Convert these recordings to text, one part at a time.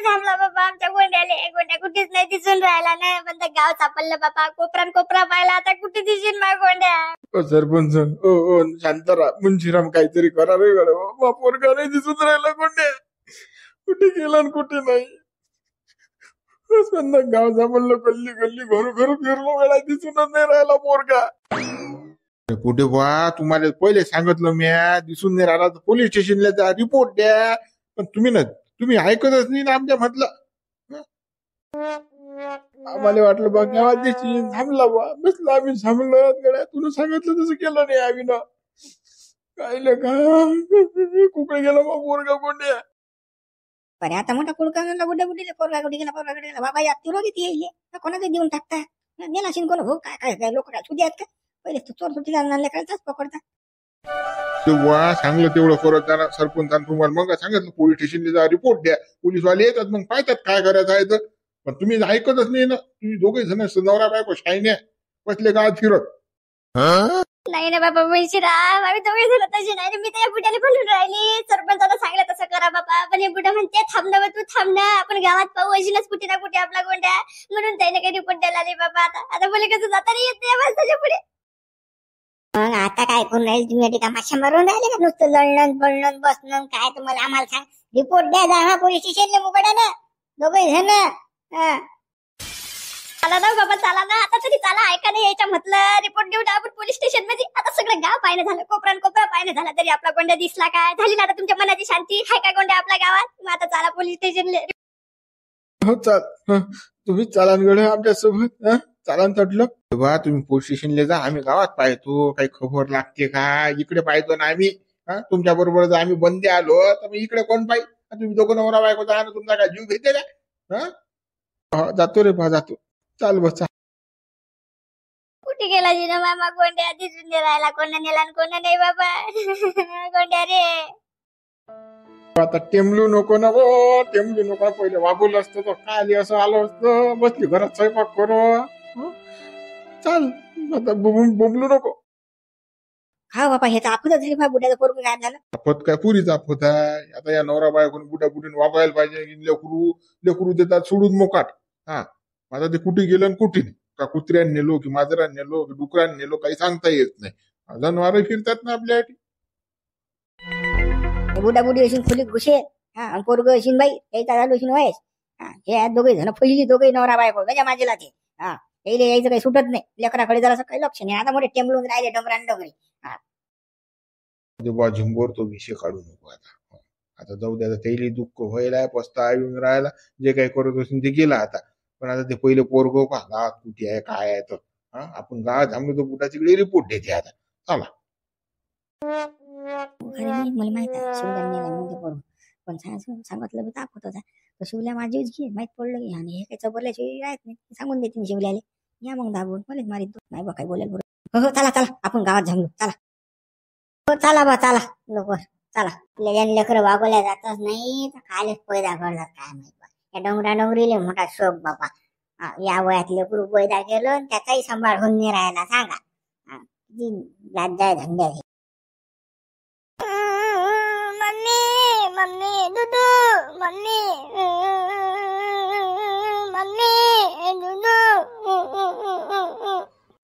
थांबला बाबा आमच्या गोंड्या कुठेच नाही दिसून राहिला नाही. पण गाव सापडलं बाबा. कोपरा पाहिला आता कुठे दिसून माझ्या गोंड्या. सरपंच ओ शांताराम मुंशीराम काहीतरी करा रे गड. पोरगा नाही दिसून राहिला गोंड्या. कुठे गेला कुठे नाही. गाव सापडलं गल्ली गल्ली घरू फिरलो वेळा दिसूनच नाही राहिला पोरगा. कुठे बा तुम्हाला पहिले सांगितलं मी दिसून नाही राहिला तर पोलीस स्टेशनला जा रिपोर्ट द्या. पण तुम्ही ऐकतच नाही ना आमच्या म्हटलं. आम्हाला वाटलं बा गावात देशील थांबला बा बसला आम्ही थांबलो गड्या. तुला सांगितलं तसं केलं नाही आम्ही ना. काय का कुठे गेला बा पोरगा गोंड्या. बरे आता मोठा कुडका गुड्डे पोरगा कुठे गेला बाबा या तू रोगी येईल कोणाला देऊन टाकता गेला शिन कोण हो काय लोक काय सुधी आहेत का. पहिले तू चोर सुट्टी घालणार लेकराचाच पकडता. तेव्हा सांगलं तेवढं करत त्याला सरपंचान तुम्हाला मग सांगितलं पोलीस स्टेशनला जा रिपोर्ट द्या. पोलीसवाले येतात मग पाहतात काय करायचं आहे तर. पण तुम्ही ऐकतच नाही ना. तुम्ही दोघे जण नवरा बायको शाईने बसले गावात फिरत. नाही ना बाबा मुंशीराम आम्ही दोघे झालं तसे नाही. मी त्या बुड्याला बोलून राहिली. सरपंचाला सांगलं तसं करा बाबा. पण हे बुडा म्हणते थांबणं तू थांबणं आपण गावात पाहू अशीनच कुठे ना कुठे आपला गोंड्या. म्हणून त्याने काही रिपोर्ट द्यायला नाही बाबा. आता बोले कसं जाता नाही येत नाही माणसाच्या पुढे. मग आता काय करून राहील तुम्ही का माशा मारून राहिले का नुसतं लढणं बळणं बसणं काय तुम्हाला आम्हाला सांग. रिपोर्ट द्या जा पोलीस स्टेशनला मुकडा ना दोघे जण. चला ना बाबा चला ना आता तरी चला. ऐका नाही यायच्या म्हटलं रिपोर्ट देऊ ना आपण पोलीस स्टेशन मध्ये. आता सगळं गाव पाहिलं झालं कोपरा पाहिलं झालं तरी आपला गोंड्या दिसला काय झाली ना आता तुमच्या मनाची शांती हाय काय गोंड्या आपल्या गावात. मग आता चला पोलीस स्टेशनला. हो चाल तुम्ही चालान आमच्या सोबत चालान तटलं बा. तुम्ही पोलीस स्टेशनला जा आम्ही गावात पाहतो काही खबर लागते का. इकडे पाहतो ना आम्ही. तुमच्या बरोबर जर आम्ही बंदे आलो तर मग इकडे कोण पाहिजे. तुम्ही दोघं नवरा बायको जा ना तुमचा काय जीव घेते का. जातो रे बा जातो. चाल बस. कुठे गेला जिना मामा गोंड्या दिसून नाही राहिला. कोणा नेला कोण नाही बाबा. गोंड्या रे आता टेमलू नको ना गो. टेमलू नको पहिले वागवलं असतं तर काय असं आलं असतं. बसली घरात स्वयंपाक करो. चाल आता बोंबलू नको. हा बाबा हे तर आपलं झाली बा बुड्याचं पोरगं काय झालं. आपत काय पुरीच आपत आहे. आता या नवरा बायकोन बुड्या बुडीन वागायला पाहिजे. लेकरू देतात सोडून मोकाट. आता ते कुठे गेलं कुठे नाही. का कुत्र्यान नेलो की माजरान नेलो की डुकरान नेलो काही सांगता येत नाही. जनावर फिरतात ना आपल्यासाठी. बुडा बुडी असून खोलीत घुसे पोरग असून बाई यायचा झालो असून वयस. हे दोघे जण पहिली दोघे नवरा बायको गजा माझेला ते. यायचं काही सुटत नाही. लेकराकडे जरा काही लक्ष नाही. आता मोठे टेंबलून राहिले डोंगरान डोंगरी. झुंबर तो विषय काढू नको आता जाऊ द्या. त्याला दुःख व्हायला पस्ता येऊन राहायला. जे काही करत असून ते गेला आता. पण आता ते पहिले पोरगो का गावात कुठे आहे काय आहे तर आपण गावात थांबलो तर बुटा तिकडे रिपोर्ट देते आता. चला मला माहित आहे शिवल्याला म्हणजे बरोबर. पण सांगितलं मी ताप होत होता. शिवल्या माझीच घे माहित पडलं की आणि हे काही चबरल्याशिवाय राहत नाही. सांगून देते मी शिवल्याला या मग दाबून मलाच मारित नाही बा काय बोलायला बरोबर. हो चला आपण गावात थांबलो चला. हो चला बा चला लवकर चला. लेकरं वागवल्या जातच नाही तर कालच पैदा करतात काय माहित. या डोंगरा डोंगरीले मोठा शोक बाबा. या वयात लेकरू पैदा केलं त्याचाही सांभाळ होऊन नाही राहायला सांगा. लाजाय धंद्या. मम्मी दुदू मम्मी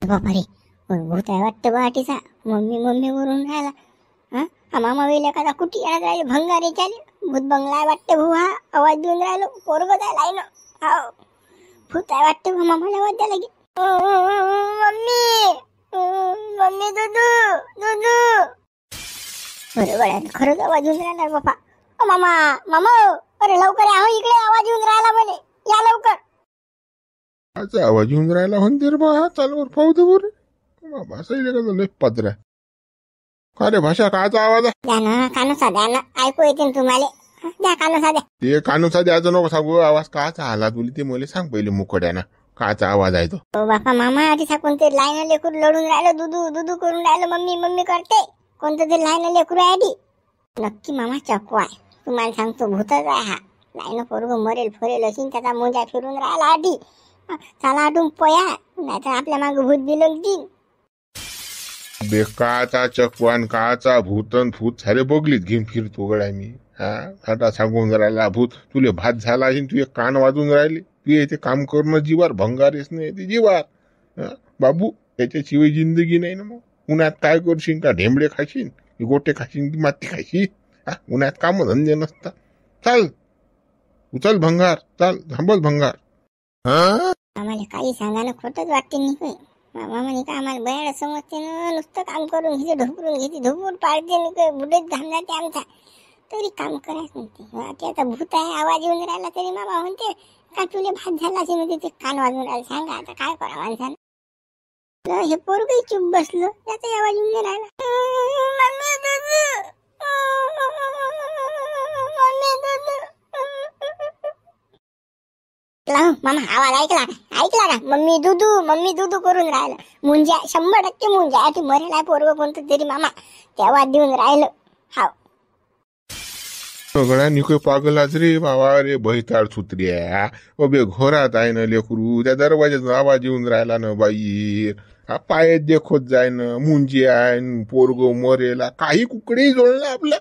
बापरे भूत आहे वाटतं बाटीचा. मम्मी वरून राहिला. मामा वेल एखादा कुठी येणार राहिले भंगारी चाले. भूत बंगला वाटतं भू. आवाज देऊन राहिलो पोरग जायला ना. हो भूत आहे वाटतं मामाला आवाज द्यायला गे. मम्मी दुदू बरोबर खरंच आवाज येऊन राहिला बापा. मामा अरे लवकर या इकडे आवाज येऊन राहिला म्हणे या लवकर. आवाज येऊन राहिला म्हणते रे बा. चालवर पाहू दे बरे बाबा. सही का पत्र्या का रे भाषा काचा आवाज आहे. द्या ना कानुसा द्या ना ऐकू येते तुम्हाला. द्या कानुसा द्या. ते कानुसा द्यायचं नको सांगू. आवाज काचा आला तुला ते मला सांग पहिले मुकड्याना काचा आवाज आहे तो. बापा मामा आधी कोणते लाईन लेकरू लढून राहिलं दुदू करून राहिलं मम्मी करते. कोणतं ते लाईन लेकरू आहे आधी. नक्की मामा चकवा आहे. तुम्हाला सांगतो भूतच आहे हा. लाईन पोरग मरेल फरेल असेल त्याचा मोजा फिरून राहिला आधी. चला आठून पया नाहीतर आपल्या मागे भूत दिलं तीन. बेकाचा चकवान काचा भूतन भूत सारे बगलीत घेऊन फिरतो गड्या मी. आता सांगून राहिला भूत तुले भात झाला असेल, तू एक कान वाजून राहिले, तू येते काम करणं जीवार, भंगारेच नाही ते जीवार. बाबू त्याच्याशिवाय जिंदगी नाही ना. मग उन्हात काय करशील? का ढेंबळे खाशील, गोटे खाशील की माती खाशील? उन्हात काम धंदे नसतात. चाल उचल भंगार, चाल थांबल भंगार. आम्हाला काही सांगायला खोटंच वाटते नाही काही. मामा म्हणे का आम्हाला बयाड समजते ना, नुसतं काम करून घेते, ढोकरून घेते, ढोकून पाडते नाही काही, बुडेच धामजाते आमचा, तरी काम करायचं म्हणते. ते आता भूत आहे, आवाज येऊन राहिला तरी मामा म्हणते का तुले भात झाला असे म्हणते, ते कान वाजून राहिले. सांगा आता काय करा माणसानं. हे पोरगही चुप बसलं, त्याचा आवाज येऊन नाही राहिला. मामा आवाज ऐकला का? मम्मी दुधू करून राहिलं. मुंज्या 100% मुंज्या ती मरेला पोरग कोणतं तरी मामा तेव्हा देऊन राहिलं. हाव सगळ्या निकोय पागलाच रे बाबा रे, बहिताळ सुत्र्या अबे घोरात आहे ना लेकरू, त्या दरवाजाचा आवाज येऊन राहिला ना बाई. पायात देखोत जाय ना, मुंजी आहे पोरग मरेला, काही कुकडे जोडला आपला.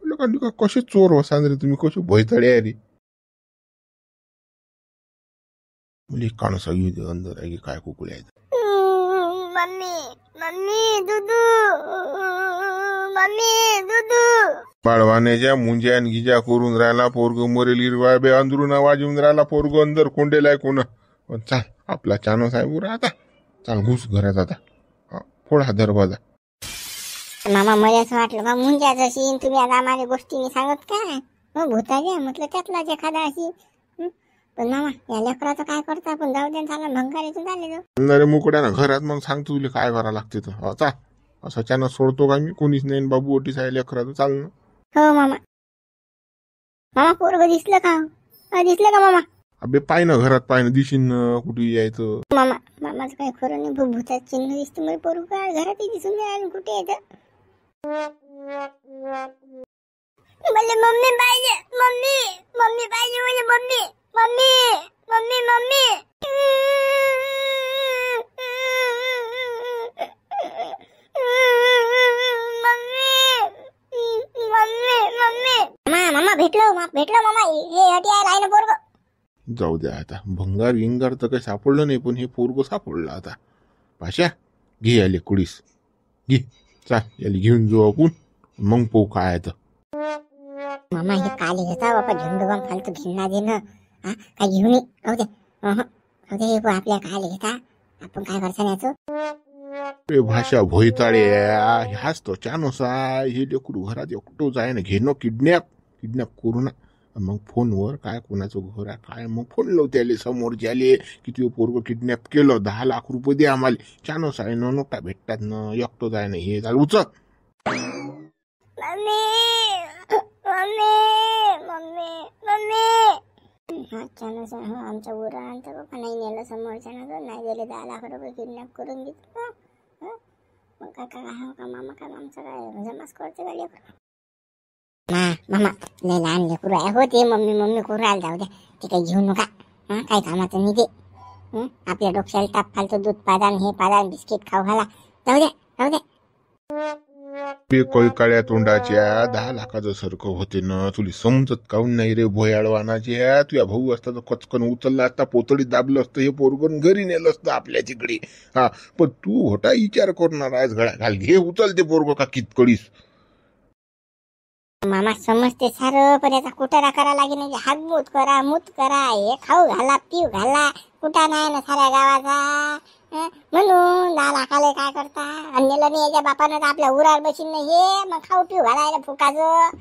लोकांनी कसे चोर वसांद रे तुम्ही, कसे भैताळे आहे रे. मुली कान सगळी अंदर आहे की काय कुकडे आहेत. मम्मी दुधू बाळवाण्याच्या मुंज्या गिजा करून राहिला, पोरग मरेल हिरवा बे अंदरून आवाज येऊन राहिला, पोरग अंदर कोंडेलाय कोण. चाल आपला चानो साहेब आता, चाल घुस घरात आता, फोडा दरवाजा. मामा मला असं वाटलं बा मुंज्या जशी तुम्ही आता आम्हाला गोष्टी सांगत काय मग भूताच्या म्हटलं त्यातलाच एखादा अशी. पण मामा या लेकराचं काय करता, आपण जाऊ दे चालला भंगारीतून झाले अरे मुकड्या ना घरात, मग सांगतो तुला काय करावं लागते तर. चाल असं अचानक सोडतो का मी, कोणीच नाही बाबू ओटी साहेब लेकराचं, चाल ना. हो मामा पोरग दिसलं का? दिसलं का मामा? अबे पाय ना घरात, पाय ना दिशीन कुठे यायचं. मामाचं काय खरं नाही, भूताचं चिन्ह दिसतं मला. पोरग काय घरातही दिसून राहिलं, कुठे यायचं. मला मम्मी पाहिजे, मम्मी पाहिजे मला, मम्मी. मामा भेटलो मामा, हे हटियार आहे ना पोरग. जाऊ द्या आता, भंगार विंगार तर काही सापडलं नाही, पण हे पोरग सापडलं आता. पाशा घे आले कुडीस, घे चाल याला घेऊन जाऊ आपण, मग पाहू काय तर. मामा हे काले घेता बापा, झुंडूबाम फालतू घेणार दे ना. काय घेऊन राहू दे आपल्या काले घेता, आपण काय करता याचं. भाषा भोयताळे ह्याच तो चानोसा, हे लेकरू घरात एकटो जाय ना, घेणं किडनॅप करू ना. मग फोनवर काय कोणाचं घर आहे काय, मग फोन लावते आले समोर ज्याले की तू पोरग किडनॅप केलं, 10 लाख रुपये दे आम्हाला. चानोसा आहे ना, नोटा भेटतात ना, एकटो जाय ना, हे चाल उचल. आमच्या उरांचा बाबा नाही नेलं समोरच्या नाही गेले, 10 लाख रुपये किडनॅप करून घेतलं. मग काय मामा काय आमचं काय जमाच करते का लेकरं. मामा लय लहान लेकरू आहे हो ते, मम्मी करू राहिला. जाऊ द्या ते काही घेऊ नका, काही कामाचं नाही ते. आपल्या डोक्याला ताप फालतो, दूध पादान हे पादान बिस्किट खाऊ घाला. जाऊ द्या. काही काळ्या तोंडाच्या 10 लाखाचं सारखं होते ना, तुला समजत काऊन नाही रे भोयाळवानाच्या. तुझ्या भाऊ असता तर कचकन उचलला असता, पोतळीत दाबलं असतं, हे पोरगण घरी नेलं असतं आपल्या तिकडे. पण तू होता विचार करणार आहेस, गळा घाल घे उचल ते पोरग का कितकडीस. मामा समजते सारं, पण याचा कुटारा करा लागेल नाही. हात मूत करा, हे खाऊ घाला, पिऊ घाला, कुठा नाही ना साऱ्या गावाचा. म्हणून 10 लाखाले काय करता, अन्याला नाही याच्या बापानं तर आपल्या उरावर बसीन नाही, हे मग खाऊ पिऊ घालायला फुकाचं.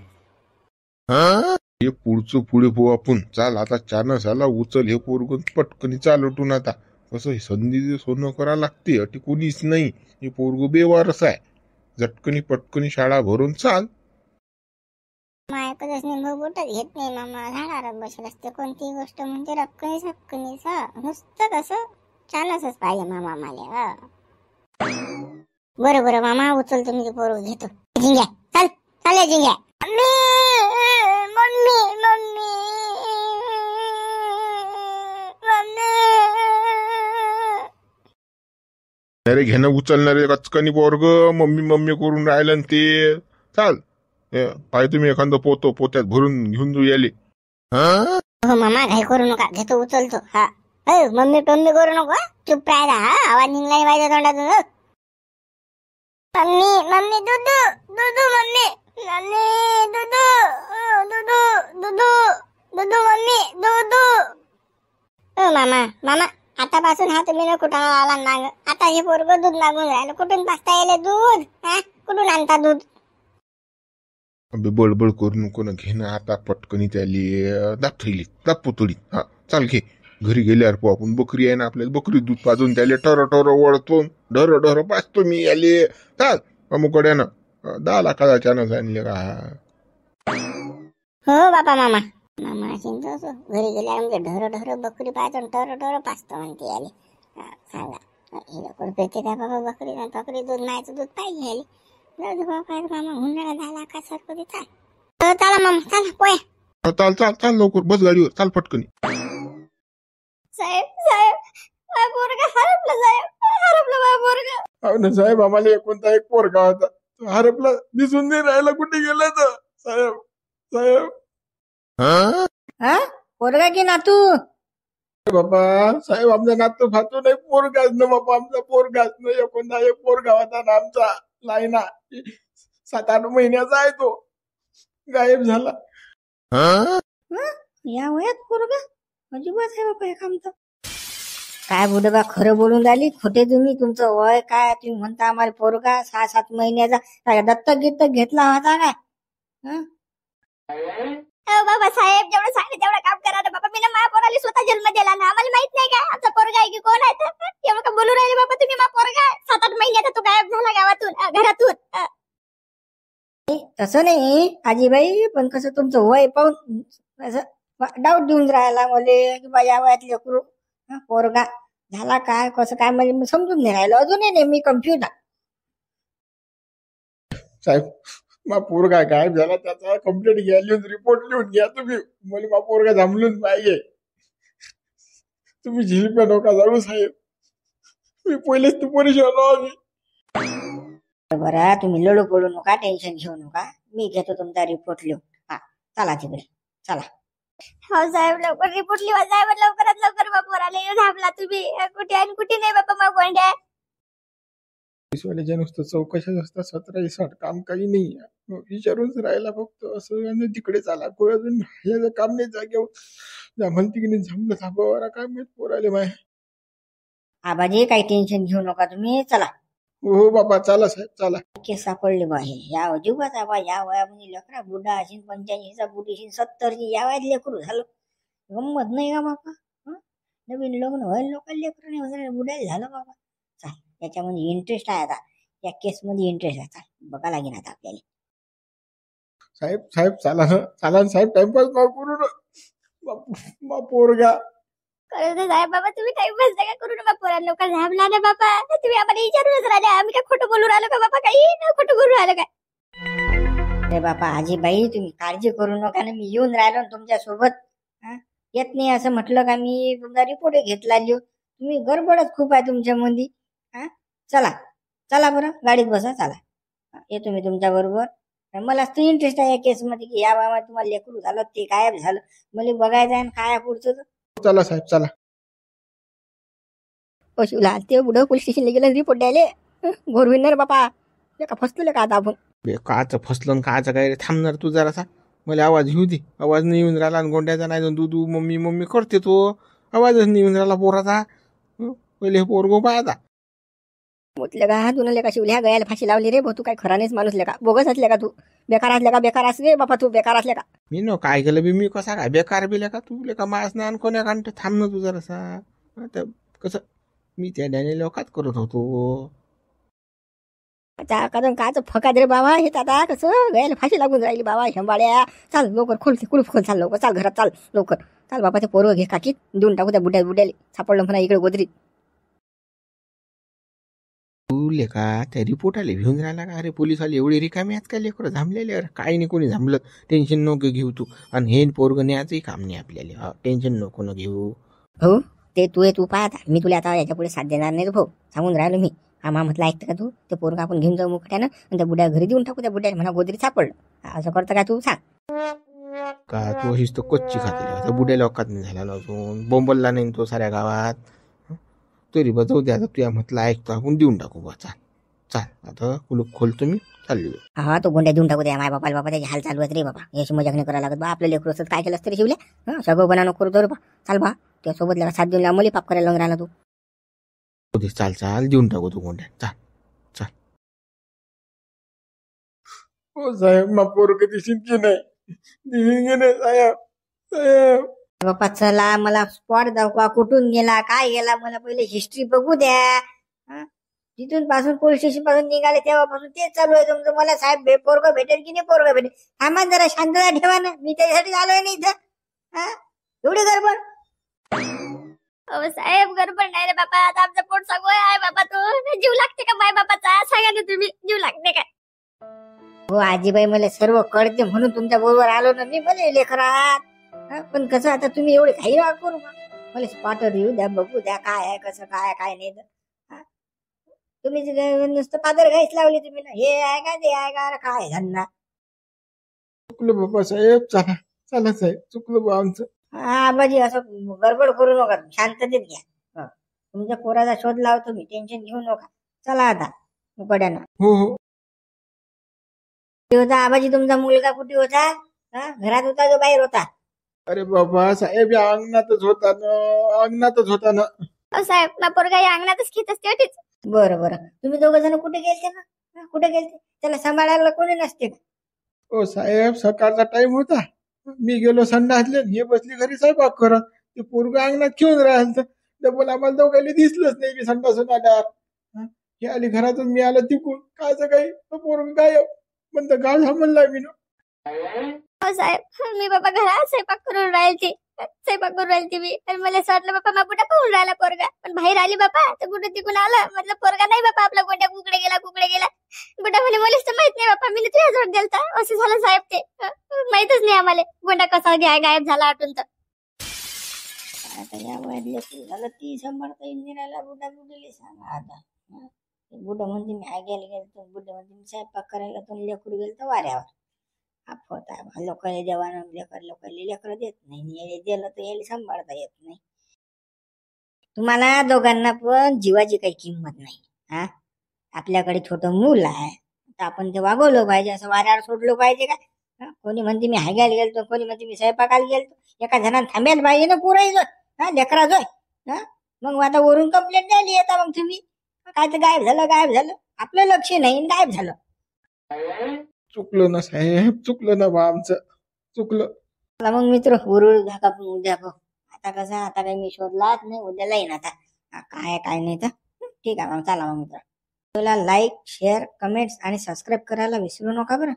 हे पुढचं पुढे भाऊ आपण, चाल आता चानस आला, उचल हे पोरग पटकनी चाल उठून. आता कसं संधीचं सोनं करा लागते, अटी कोणीच नाही, हे पोरग बेवारस आहे. झटकनी पटकनी शाळा भरून चाल. ऐकतच नाही भाऊ, बोटच घेत नाही मामा, झाडावर बसेल असते कोणती गोष्ट म्हणजे रक्कनीच नुसतं कसं छानच पाहिजे मामा मला. बरं मामा उचल तुम्ही, पोरग घेतो. झिंग्या चल झिंग्या. अरे घेणं उचलणारे कचकनी पोरग, मम्मी करून राहिलं ते. चाल पाय तुम्ही एखादं पोत्यात भरून घेऊन जाऊ याले. हो मामा घाई करू नका, घेतो उचलतो. हा मम्मी टम्मी करू नको, चुप राहायला. हा आवाज निघला नाही पाहिजे तोंडातून. मम्मी मम्मी दुधू दुधू मम्मी मम्मी दुधू दुधू दुधू दुधू मम्मी दुधू. मामा मामा आतापासून हा तुम्ही न कुठं आला नाग. आता हे पोरगं दूध मागून राहिलं. कुठून पाचता येईल दूध? हा कुठून आणता दूध? अबे बडबड करू नको ना, घे ना आता पटकनी त्याली दाप थैली दाप पुतळी. हा चाल घे, घरी गेल्यावर पाहू आपण. बकरी आहे ना आपल्याला, बकरी दूध पाजून त्याले टर वळतो, ढर पाचतो मी याले. चाल अमुकड्यानं 10 लाखाच्यानं आणले का. हो बापा मामा मामा चिंता घरी गेल्यावर म्हणजे ढर बकरी पाहतो, टर पाचतो म्हणते याले. सांगा हे लोक पेते काय बाबा बकरी ना, बकरी दूध मायचं दूध पाहिजे याले. मामा हुंडा 10 लाखासारखं चाल. चला मामा चला पोया. चाल लवकर बस गाडीवर, चाल पटकनी. साहेब साहेब माझा पोरगा हरपला. साहेब हरपला माझा पोरगा. हो ना साहेब, आम्हाला एकोणता एक पोरगा होता, तो हरपला, दिसून नाही राहिला. कुठे गेला तर साहेब. साहेब पोरगा की नातू? बाबा साहेब, आमचा नातू फातू नाही, पोरगाच ना बाबा, आमचा पोरगाच ना. एकोणता एक पोरगा होता ना आमचा, लाईना 7-8 महिन्याचा आहे, तो गायब झाला. या वयात पोरगा अजिबात आहे बाबा. एक आमचं काय बुडबा खरं बोलून राहिली, खोटे तुम्ही. तुमचं वय काय? तुम्ही म्हणता आम्हाला पोरगा 6-7 महिन्याचा. काय दत्तक घेतला होता काय? बाबा साहेब जेवढं सांगितलं तेवढं काम करा ना बाबा. मी ना माझ्या पोराला स्वतः जन्म दिला ना, आम्हाला माहित नाही काय आमचा पोरगा आहे की कोण आहे तर. एवढं का बोलू राहिले बाबा तुम्ही? माझा पोरगा 7-8 महिन्याचा तो गायब झाला गावातून, घरातून. तसं नाही आजीबाई, पण कसं तुमचं वय पाहून असं डाऊट देऊन राहिला मले की बा या वयात लेकरू पोरगा झाला काय, कसं काय, म्हणजे समजून नाही राहिलं. अजूनही नाही मी कन्फ्युज आहे. साहेब मा पोरगा गायब झाला, त्याचा कंप्लेंट घ्या, रिपोर्ट लिहून घ्या तुम्ही. मला मा पोरगा थांबलून पाहिजे. तुम्ही झिलप्या नका जाऊ साहेब, मी पहिलेच तू परेशान आम्ही. बरं तुम्ही लढू पडू नका, टेन्शन घेऊ नका, मी घेतो तुमचा रिपोर्ट लिहून. हा चला तिकडे चला. हो साहेब लवकर रिपोर्ट लिहा साहेब, लवकरात लवकर बाबा पोराला थांबला तुम्ही. कुठे आणि कुठे नाही बाबा मग गोंड्या. पोलिसवाल्याच्या नुसतं चौकशाच असतात, 17-18 काम काही नाही. विचारूनच राहिला फक्त असं तिकडे चाला, कोण अजून याचं काम नाही जागेवर म्हणते की नाही जमलं थांबावरा काय माहित पोराले माय. आबाजी काही टेन्शन घेऊ नका तुम्ही, चला. हो बाबा चला साहेब चला. केस सापडले बा हे या अजिबात आबा. या वयामध्ये लेकरा बुडा असेल, 85चा बुडी 70ची, या वयात लेकरू झालं. गंमत नाही का बाबा? नवीन लग्न व्हायला लोकांना लेकरू नाही वगैरे बुडायला झालं बाबा. चाल याच्यामध्ये इंटरेस्ट आहे आता, या केसमध्ये इंटरेस्ट आहे. चाल बघा लागेल आता आपल्याला. साहेब चला ना, चला ना साहेब, टाइमपास ना करू ना पोरगा. साहेब बाबा तुम्ही टाइमपास नका करू ना पोरा. लवकर थांबला ना बाबा. तुम्ही आम्हाला विचारूनच राहिले, आम्ही काय खोटं बोलू राहिलो का बाबा? काही खोटं बोलू राहिलो काय? अरे बापा आजीबाई तुम्ही काळजी करू नका ना, मी येऊन राहिलो तुमच्या सोबत. येत नाही असं म्हटलं का मी? तुमचा रिपोर्ट घेतला लिहून. तुम्ही गडबडच खूप आहे तुमच्या मध्ये. चला चला बरं गाडीत बसा, चला येतो मी तुमच्या बरोबर. मला तर इंटरेस्ट आहे या केसमध्ये की या बाबा तुम्हाला लेकरू झालं, ते गायब झालं, मला बघायचं आहे काय पुढचं. चला साहेब चला. शिवला ते बुडं पोलीस स्टेशनला गेलं रिपोर्ट द्यायले. घोर विनर बापा, का फसलो का आता आपण? काच फसलं काच काय रे, थांबणार तू जरासा. मला आवाज येऊ दे. आवाज नाही येऊन राहिला, गोंड्याचा नाही दूधू मम्मी मम्मी करते तो. आवाजच नाही येऊन राहिला पोराचा. पहिले पोरगो पाहता म्हटलं का तुला लेका शिवल्या गयाला फाशी लावली रे भाऊ. तू काय खरा नाहीच माणूस लेका, बोगस असले का तू? बेकार असले का? बेकार असले बापा तू, बेकार असले का? मी न काय केलं बी, मी कसा काय बेकार बिले का? तू लेका मास ना कोण्या कांट थांब ना तू जरासा. आता कसं मी त्या डॅने लोकात करत होतो. काच फकाद रे बाबा. हे आता कसं गयाला फाशी लागून राहिली बाबा. हेंबाड्या चाल लवकर खोल, कुलूप खोल, चाल लवकर, चाल घरात चाल लवकर, चाल बाबा. ते पोरं घे काकीत देऊन टाकू त्या बुड्याले. सापडलं म्हणा इकडे गोदरीत. तू लेका त्या रिपोर्टाले घेऊन राहिला का? अरे पोलीसवाले एवढे रिकामे आहेत का लेकर? थांबलेले? अरे काही नाही कोणी थांबलं, टेन्शन नको घेऊ तू. आणि हे पोरग न्यायचंही काम नाही आपल्याला, टेन्शन नको न घेऊ. हो ते तू पाहता, मी तुला आता याच्या पुढे साथ देणार नाही भाऊ, सांगून राहिलो मी. आम्हा म्हटलं ऐकतं का तू? ते पोरगा आपण घेऊन जाऊ मुकट्यानं आणि त्या बुड्या घरी देऊन टाकू. त्या बुड्याला म्हणा गोदरी सापडलं. असं करतं का तू? सांग. का तू अशीच तर कच्ची खाते त्या बुड्याला अवकात नाही झाला ना अजून, बोंबलला नाही तो साऱ्या गावात. तरी बा जाऊ दे आता, तुया म्हटलं ऐकतो आपण देऊन टाकू बा. चाल चाल आता कुलूप खोलतो मी, चालली जाऊ. हा तो गोंड्या देऊन टाकू द्या माय बापाला. बाबा त्याची हाल चालू आहेत रे बाबा. याची मजाक नाही करायला लागत बा. आपलं लेकरू असत काय केलं असतं रे शिवल्या? सगळं बना नको करू बा. चाल बा त्यासोबत लगा 7 देऊन मला पाप करायला राहिला तू. चाल चाल देऊन टाकू तू गोंड्या. चाल चाल. हो साहेब मा पोरग दिशीन की नाही साहेब. साहेब बाप्पा चला मला स्पॉट दाखवा. कुठून गेला काय गेला मला पहिले हिस्ट्री बघू द्या. तिथून पासून पोलीस स्टेशन पासून निघाले तेव्हापासून तेच चालू आहे तुमचं. मला साहेब पोरग भेटेल की नाही पोरग भेटेल. थांबा जरा शांतता ठेवा ना. मी त्याच्यासाठी आलोय नाही इथं. एवढी गडबड? अहो साहेब गडबड नाही रे बाबा. आता आमचं पोट सगळं आहे बाबा. तो जीव लागते का माय बापाचा? सांगा ना तुम्ही, जीव लागते का? हो आजीबाई मला सर्व कळते म्हणून तुमच्या बरोबर आलो ना मी. मला लेकरात पण कसं आता तुम्ही एवढे काही राग करू का? मला स्पॉट येऊ द्या बघू द्या काय आहे कसं काय काय नाही. तुम्ही नुसतं पादर घाईच लावली तुम्ही ना. हे आहे का ते आहे का? काय धंदा? चुकलं बाबा साहेब. चला चला साहेब, चुकलं बा आमचं. आबाजी असं गडबड करू नका. शांततेत घ्या. तुमच्या पोराचा शोध लावतो मी. टेन्शन घेऊ नका. चला आता मुकड्यानं. हो हो. कुठे होता आबाजी तुमचा मुलगा? कुठे होता? घरात होता जो बाहेर होता? अरे बाबा साहेब या अंगणातच होता ना. अहो साहेब ना पोरगा या अंगणातच खेत असते होतीच. बरं बरं. तुम्ही दोघ जण कुठे गेलते ना? कुठे गेलते? त्याला सांभाळायला कोणी नसते का? हो साहेब सकाळचा टाइम होता. मी गेलो संडासले, हे बसली घरी स्वयंपाक करत. ते पोरग अंगणात खेळून राहिलं. डबल आम्हाला दोघांनी दिसलंच नाही. मी संडासून आल्यात हे आली घरातून, मी आलो तिकून. कायचं काही पोरग गायब. म्हणतं गाव म्हणलाय मी ना. हो साहेब मी बाबा घरात स्वयंपाक करून राहिली मी. आणि मला असं वाटलं बाबा कुठे पाहून राहिला पोरगा. पण बाहेर आली बाबा तर कुठे तिकून आलं. म्हटलं पोरगा नाही बाबा आपला. गोट्या कुकडे गेला. गोटा म्हणे मलाच तर माहित नाही बाबा. मी तुझ्या जोड गेलता. असं झालं साहेब. ते माहितच नाही आम्हाला गोंडा कसा गायब झाला आठून. तर आता या वयात झालं ती सांभाळता इंजिनियरला बुडा बुडीले सांगा आता. बुडा म्हणते मी आग्याला गेलतो. बुडा म्हणते मी स्वयंपाक करायला तो लेकरू गेलतो वाऱ्यावर. होता लोकांना जेवण लेकर देत नाही. दिलं तर यायला सांभाळता येत नाही. तुम्हाला दोघांना पण जीवाची काही किंमत नाही. आपल्याकडे छोटं मूल आहे तर आपण ते वागवलं पाहिजे. असं वाऱ्यावर सोडलं पाहिजे का? कोणी म्हणते मी हागायला गेलतो, कोणी म्हणते मी स्वयंपाकाला गेलतो. एका जणांना थांबायला पाहिजे ना पुरायचं लेकरा जोय. मग आता वरून कंप्लेंट द्यायला येता मग तुम्ही. काय तर गायब झालं. आपलं लक्ष नाही गायब झालं. चुकलं ना साहेब, चुकलं ना बा आमचं. चुकलं. मग मित्र उरुळ झाका पण उद्या पाहू. आता कसं आता काही मी शोधलाच नाही. उद्या लाईन आता काय नाही तर ठीक आहे मग. चला मग मित्र, तुला लाईक शेअर कमेंट्स आणि सबस्क्राईब करायला विसरू नका बरं.